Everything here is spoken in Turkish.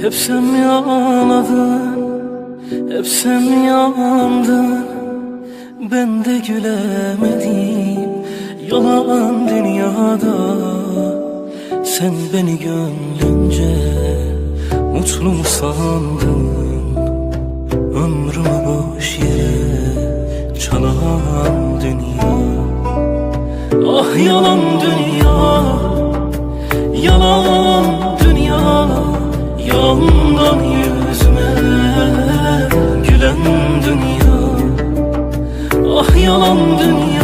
Hep sen mi ağladın, hep sen mi yandın? Ben de gülemedim yalan dünyada. Sen beni gönlünce mutlu mu sandın? Ömrümü boş yere çalan dünya. Ah yalan dünya, yalan dünya. Yandan yüzüme gülen dünya. Ah yalan dünya.